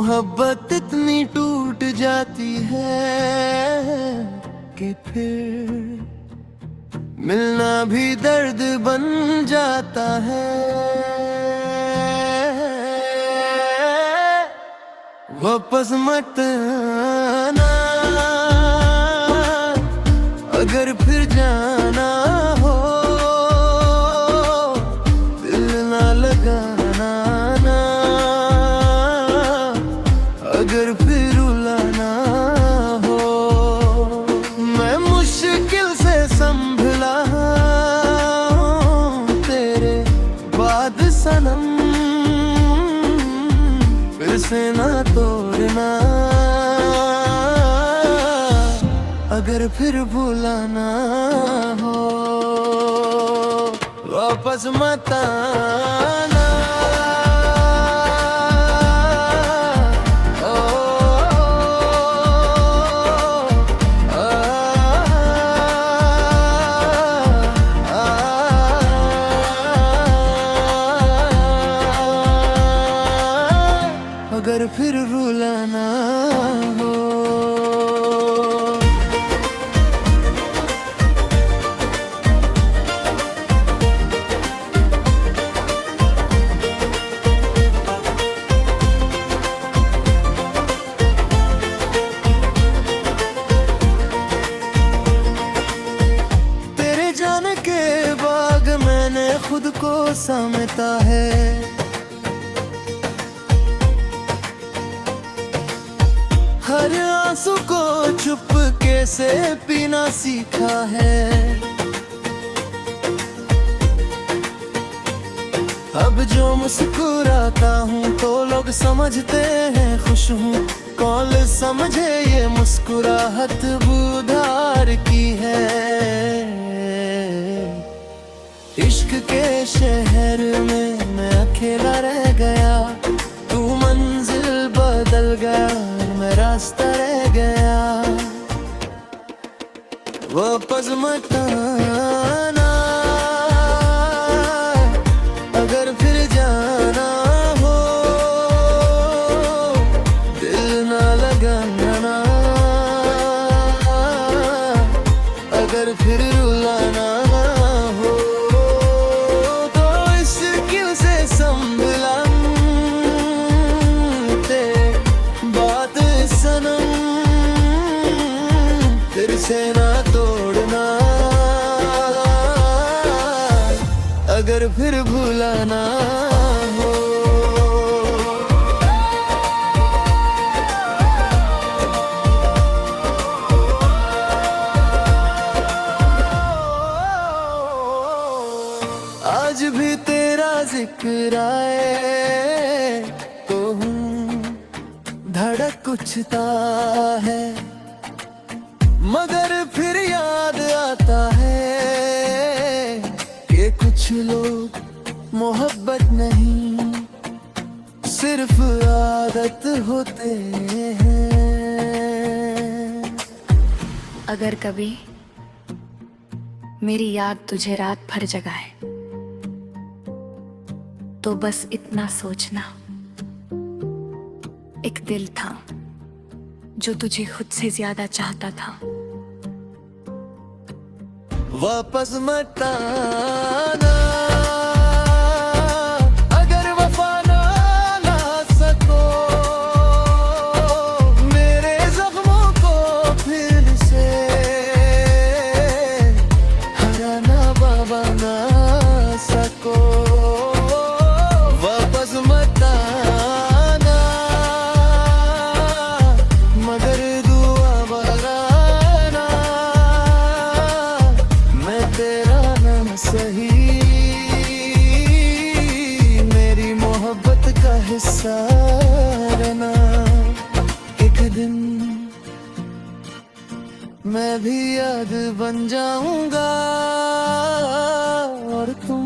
मोहब्बत इतनी टूट जाती है कि फिर मिलना भी दर्द बन जाता है। वापस मत आना, अगर फिर जाना हो दिल ना लगाना ना, अगर फिर रुलाना हो। मैं मुश्किल से संभला हूँ तेरे बाद सनम, फिर से ना तोड़ना, अगर फिर भुलाना हो। वापस मत आना, अगर फिर रुलाना हो। तेरे जाने के बाद मैंने खुद को समझता है, हर आंसू को चुपके से पीना सीखा है। अब जो मुस्कुराता हूँ तो लोग समझते हैं खुश हूँ, कौन समझे ये मुस्कुराहट बुधार की है। इश्क के शहर में मैं अकेला रह गया, तू मंजिल बदल गया, मैं रास्ता रह गया। वापस मत आना, अगर फिर जाना हो दिल ना लगाना, अगर फिर रुलाना हो। तो मुश्किल से संभला बात सनम, फिर से ना तोड़ना, अगर फिर भुलाना हो। आज भी तेरा जिक्र आए तो हूँ धड़क उठता है, मगर फिर याद आता है कि कुछ लोग मोहब्बत नहीं सिर्फ आदत होते हैं। अगर कभी मेरी याद तुझे रात भर जगाए तो बस इतना सोचना, एक दिल था जो तुझे खुद से ज्यादा चाहता था। वापस मत आना, अगर वफा ना ला सको मेरे जख्मों को फिर से, हराना बाबा ना सको। वापस मत आना, मगर दुआ बनाना, मैं तेरा नाम सही, मेरी मोहब्बत का हिस्सा रहना। एक दिन मैं भी याद बन जाऊंगा और तुम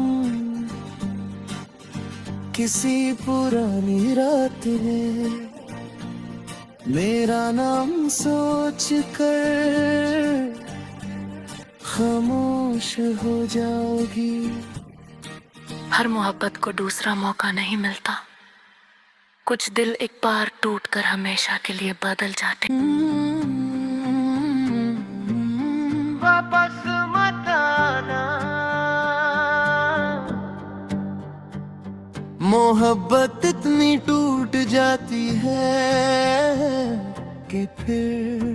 किसी पुरानी रात में मेरा नाम सोच कर खामोश हो जाओगी। हर मोहब्बत को दूसरा मौका नहीं मिलता, कुछ दिल एक बार टूट कर हमेशा के लिए बदल जाते। वापस मत आना, मोहब्बत इतनी टूट जाती है कि फिर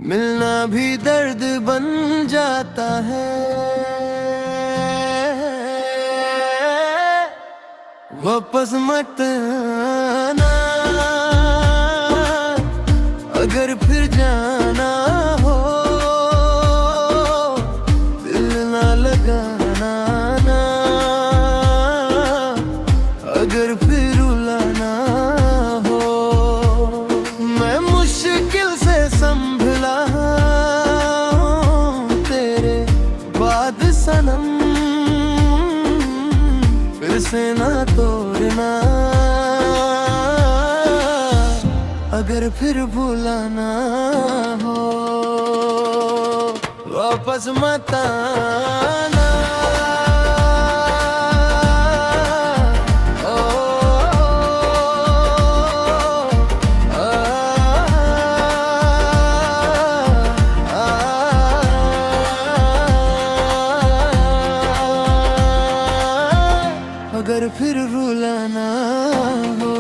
मिलना भी दर्द बन जाता है। वापस मत आना, अगर फिर जाना हो दिल ना लगाना ना, अगर फिर रुलाना हो। मैं मुश्किल से संभला हूँ तेरे बाद सनम, फिर से ना तोड़ना, अगर फिर भूलाना हो। वापस मत आना, ओ, अगर फिर रुलाना हो।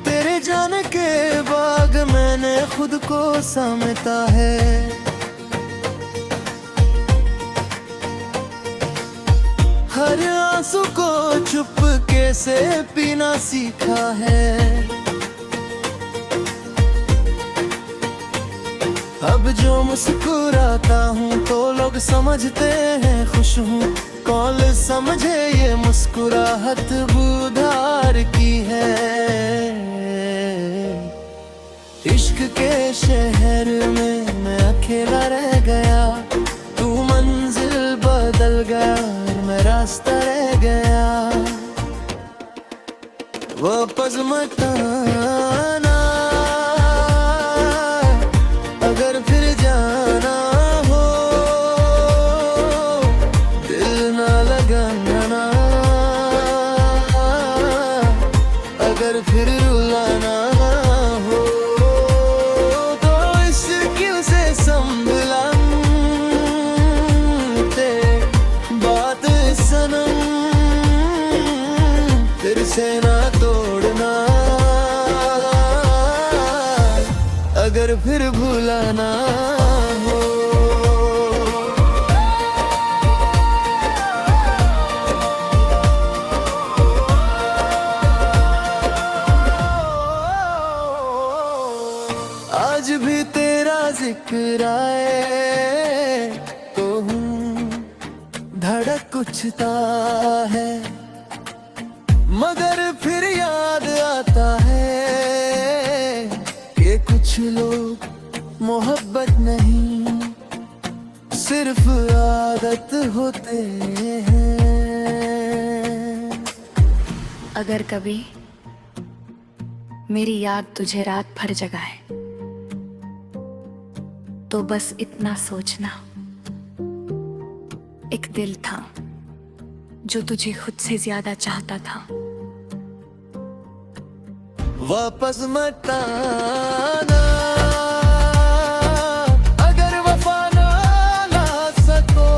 तेरे जाने के बाद मैंने खुद को समझता है, हर आंसू को चुपके से पीना सीखा है। अब जो मुस्कुराता हूँ तो लोग समझते हैं खुश हूँ, कौन समझे ये मुस्कुराहट बुधार की है। इश्क के शहर में मैं अकेला रह गया, तू मंजिल बदल गया, मैं रास्ता रह गया। वापस मत आना, अगर फिर जाना हो दिल ना लगाना, अगर फिर रुलाना हो। तो इश्क़ से संभला बात सनम, फिर से ना तोड़ना, अगर फिर भूलाना हो। आज भी तेरा जिक्र आए तो हूँ धड़क उठता है, मगर फिर याद आता है कि कुछ लोग मोहब्बत नहीं सिर्फ आदत होते हैं। अगर कभी मेरी याद तुझे रात भर जगाए तो बस इतना सोचना, एक दिल था जो तुझे खुद से ज्यादा चाहता था। वापस मत आना, अगर वफा ना ला सको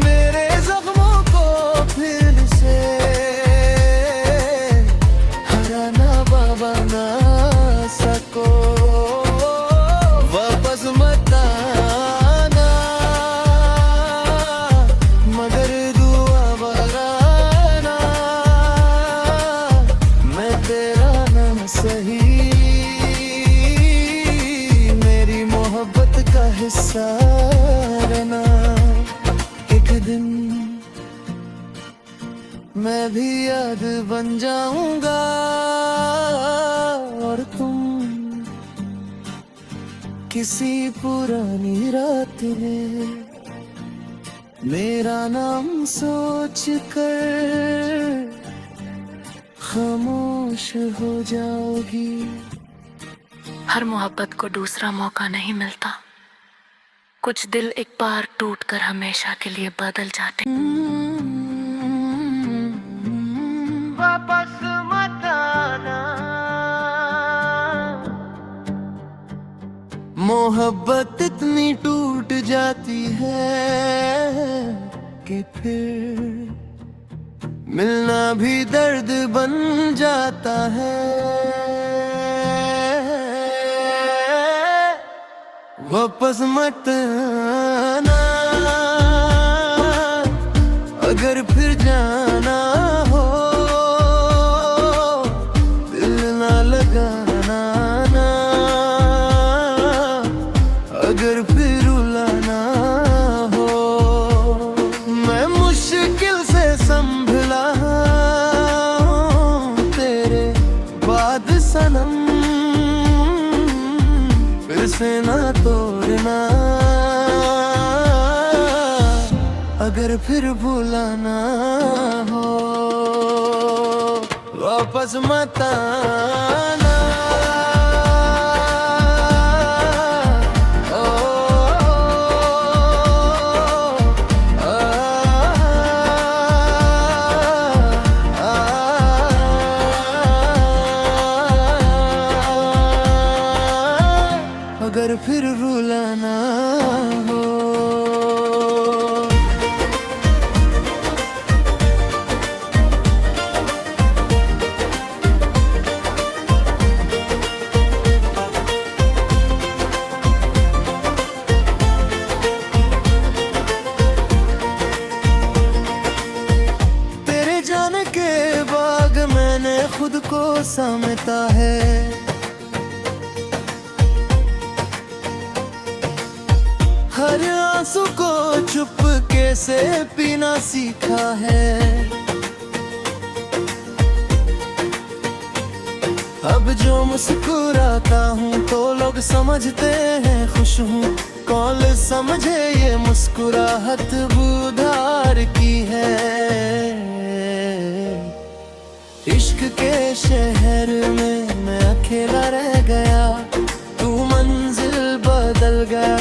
मेरे जख्मों को फिर से हराना बाबा ना सको। वापस मत आना, मगर दुआ बराना, मैं तेरा नाम सही मेरी मोहब्बत का हिस्सा रहना। एक दिन मैं भी याद बन जाऊंगा और तुम किसी पुरानी रात में मेरा नाम सोच कर खामोश हो जाओगी। हर मोहब्बत को दूसरा मौका नहीं मिलता। कुछ दिल एक बार टूटकर हमेशा के लिए बदल जाते। वापस मत आना, मोहब्बत इतनी टूट जाती है कि फिर मिलना भी दर्द बन जाता है। वापस मत आना, अगर फिर जाना हो दिल ना लगाना ना, अगर फिर रुलाना हो। मैं मुश्किल से संभला तेरे बाद सनम, फिर से ना तोड़ना, अगर फिर भूलाना हो। वापस मत आना, अगर फिर रुलाना हो। तेरे जाने के बाद मैंने खुद को समझता है। हर आंसू को चुपके से पीना सीखा है। अब जो मुस्कुराता हूँ तो लोग समझते हैं खुश हूँ। कौन समझे ये मुस्कुराहट बुधार की है। इश्क के शहर में मैं अकेला रह गया, तू मंजिल बदल गया,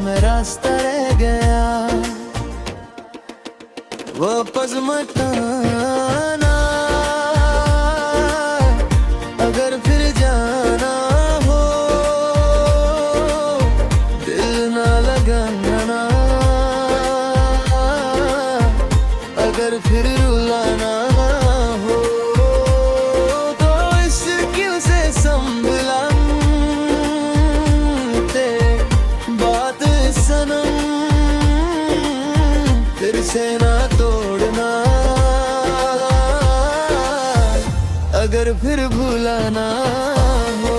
मैं रास्ता रह गया। वापस मत आना, अगर फिर जाना हो दिल ना लगाना, अगर फिर रुलाना हो। तो इसकी से संभला सनम, फिर से ना तोड़ना, अगर फिर भूलाना हो।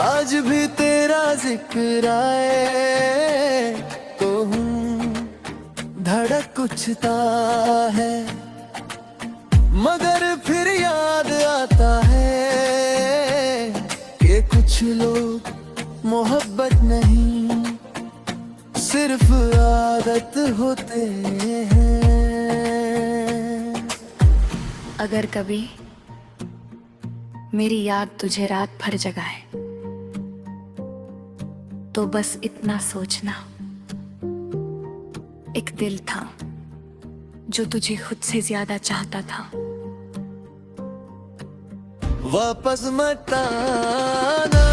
आज भी तेरा जिक्र आए तो हूँ धड़क उठता है, मगर फिर याद आता है कि कुछ लोग मोहब्बत नहीं सिर्फ आदत होते हैं। अगर कभी मेरी याद तुझे रात भर जगाए तो बस इतना सोचना, एक दिल था जो तुझे खुद से ज्यादा चाहता था। वापस मत आना,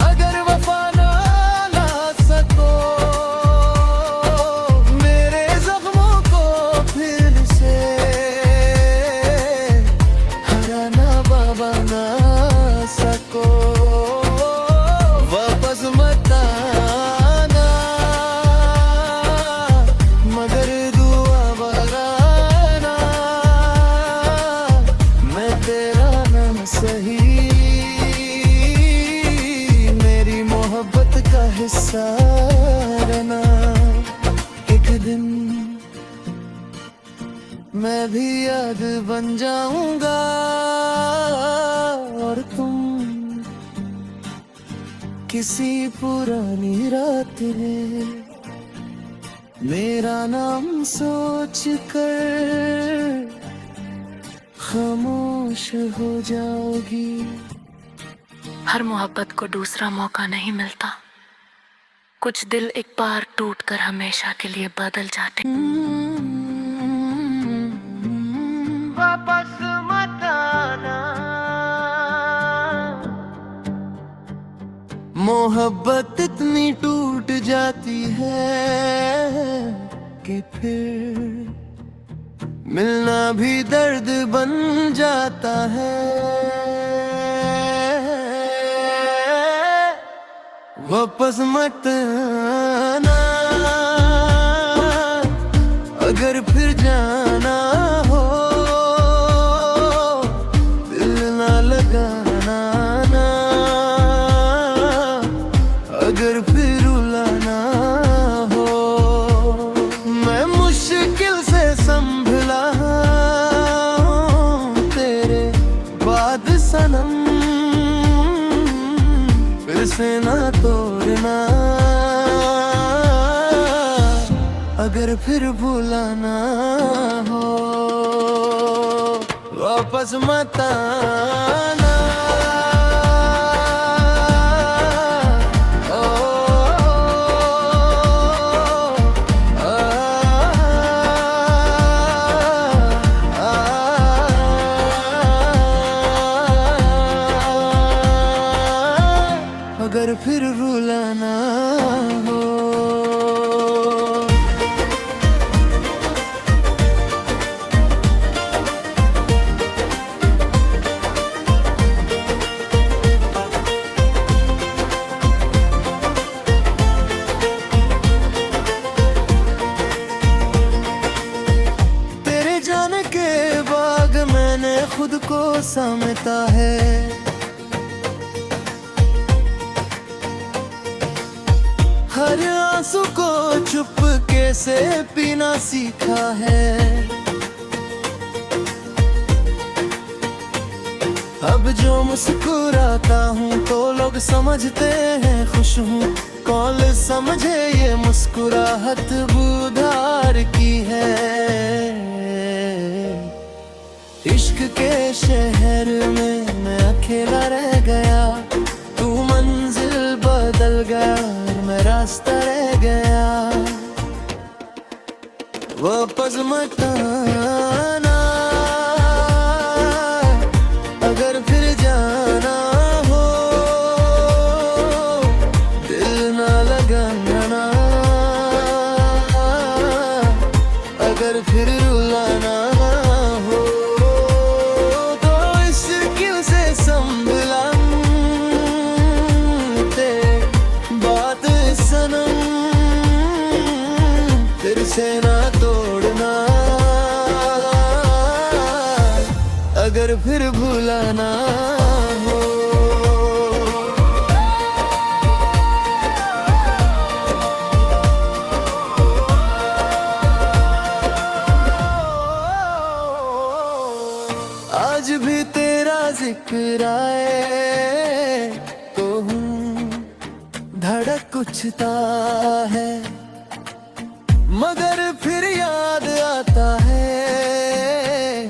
अगर वफा ना ला सको मेरे जख्मों को फिर से हराना बाबा ना सको। वापस मत आना, मगर दुआ बनाना, मैं तेरा नाम सही मेरी मोहब्बत का हिस्सा रहना। एक दिन मैं भी याद बन जाऊंगा और तुम किसी पुरानी रात में मेरा नाम सोच कर खामोश हो जाओगी। हर मोहब्बत को दूसरा मौका नहीं मिलता, कुछ दिल एक बार टूट कर हमेशा के लिए बदल जाते। वापस मत आना, मोहब्बत इतनी टूट जाती है कि फिर मिलना भी दर्द बन जाता है। वापस मत आना, अगर फिर जाना हो दिल ना लगाना ना, अगर फिर रुलाना हो। मैं मुश्किल से संभला तेरे बाद सनम, फिर से ना तोड़ना, अगर फिर भूलाना हो। वापस मत आना, अगर फिर रुलाना हो। तेरे जाने के बाद मैंने खुद को समझता है, हर आंसू को चुपके से पीना सीखा है। अब जो मुस्कुराता हूँ तो लोग समझते हैं खुश हूँ, कौन समझे ये मुस्कुराहट बुधार की है। इश्क के शहर में मैं अकेला रह गया, तू मंजिल बदल गया, मैं रास्ता रह गया। वापस मत आना, अगर फिर जाना हो दिल ना लगाना, अगर फिर रुलाना हो। तो मुश्किल से संभला सनम, फिर से ना तोड़ना, अगर फिर भूलाना हो। आज भी तेरा जिक्र आए तो हूँ धड़क उठता है, मगर फिर याद आता है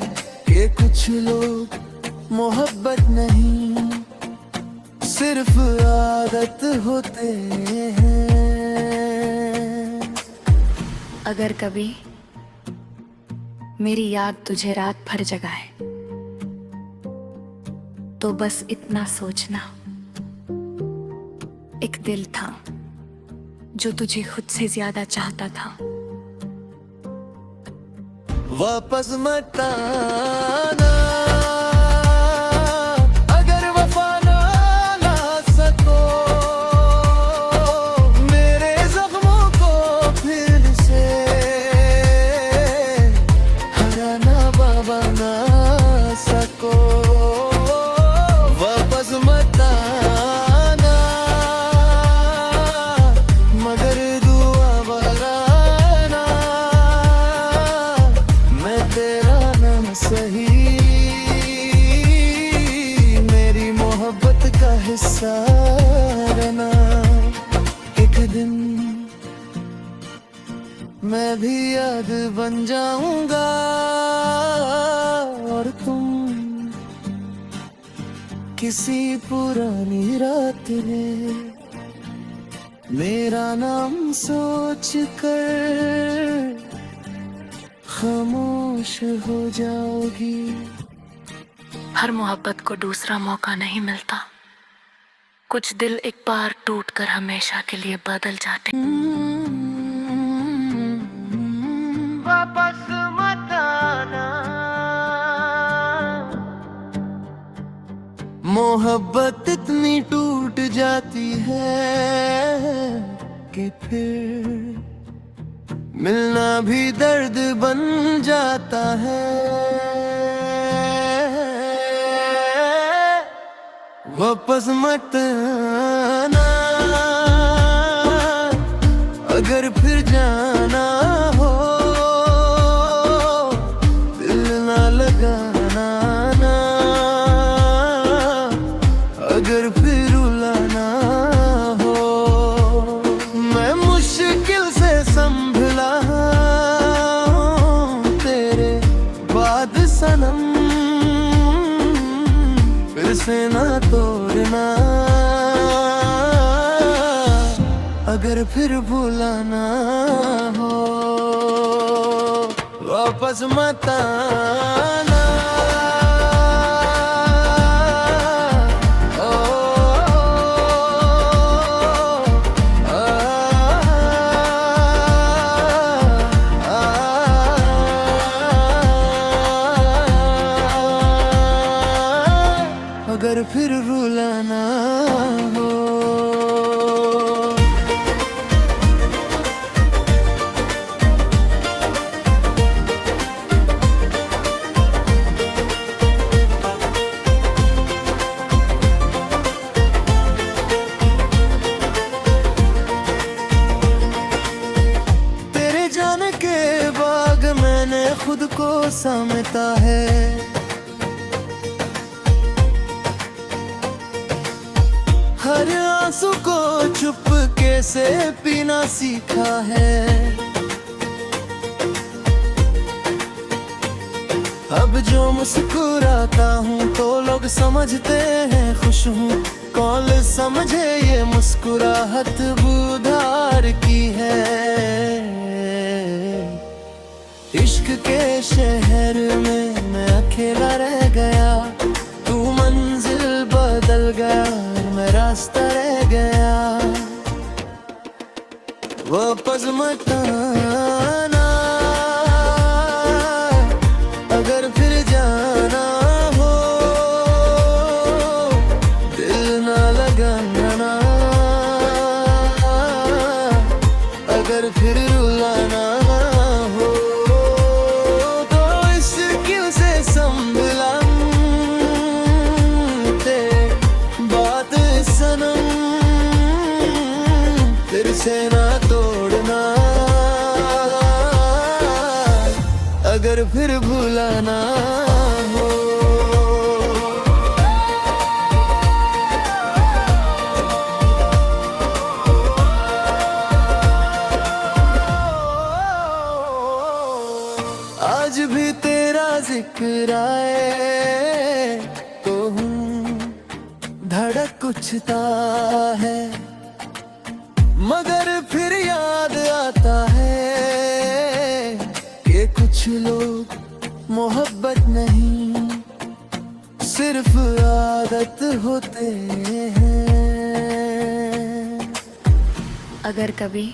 कि कुछ लोग मोहब्बत नहीं सिर्फ आदत होते हैं। अगर कभी मेरी याद तुझे रात भर जगाए तो बस इतना सोचना, एक दिल था जो तुझे खुद से ज्यादा चाहता था। वापस मत आना, अगर वफा ना ला सको मेरे जख्मों को फिर से, हराना बाबा ना सको। वापस मत आना, मगर दुआ बनाना, मैं तेरा करना, एक दिन मैं भी याद बन जाऊंगा और तुम किसी पुरानी रात में मेरा नाम सोच कर खामोश हो जाओगी। हर मोहब्बत को दूसरा मौका नहीं मिलता, कुछ दिल एक बार टूट कर हमेशा के लिए बदल जाते। वापस मत आना, मोहब्बत इतनी टूट जाती है कि फिर मिलना भी दर्द बन जाता है। वापस मत आना, अगर फिर जाना हो दिल ना लगाना ना, अगर फिर रुलाना हो। मैं मुश्किल से संभला तेरे बाद सनम, फिर से ना तोड़ना, अगर फिर भुलाना हो। वापस मत आना, अगर फिर रुलाना हो। तेरे जाने के बाद मैंने खुद को समझता है, हर आंसू को चुपके से पीना सीखा है। अब जो मुस्कुराता हूँ तो लोग समझते हैं खुश हूँ, कौन समझे ये मुस्कुराहट बुधार की है। इश्क के शहर में मैं अकेला रह गया, तू मंजिल बदल गया, मैं रास्ता रह गया। वापस मत आना, अगर फिर जाना हो दिल ना लगाना, अगर फिर रुलाना हो। तो इसकिल से संभला बात सनम, फिर से ना तोड़ना, अगर फिर भुलाना हो। आज भी तेरा जिक्र आए तो हूँ धड़क उठता है, मगर फिर याद आता है कि कुछ लोग मोहब्बत नहीं सिर्फ आदत होते हैं। अगर कभी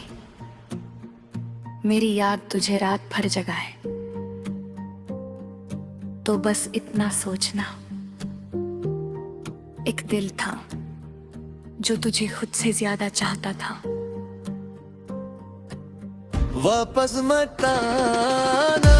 मेरी याद तुझे रात भर जगाए तो बस इतना सोचना, एक दिल था जो तुझे खुद से ज्यादा चाहता था। वापस मत आना,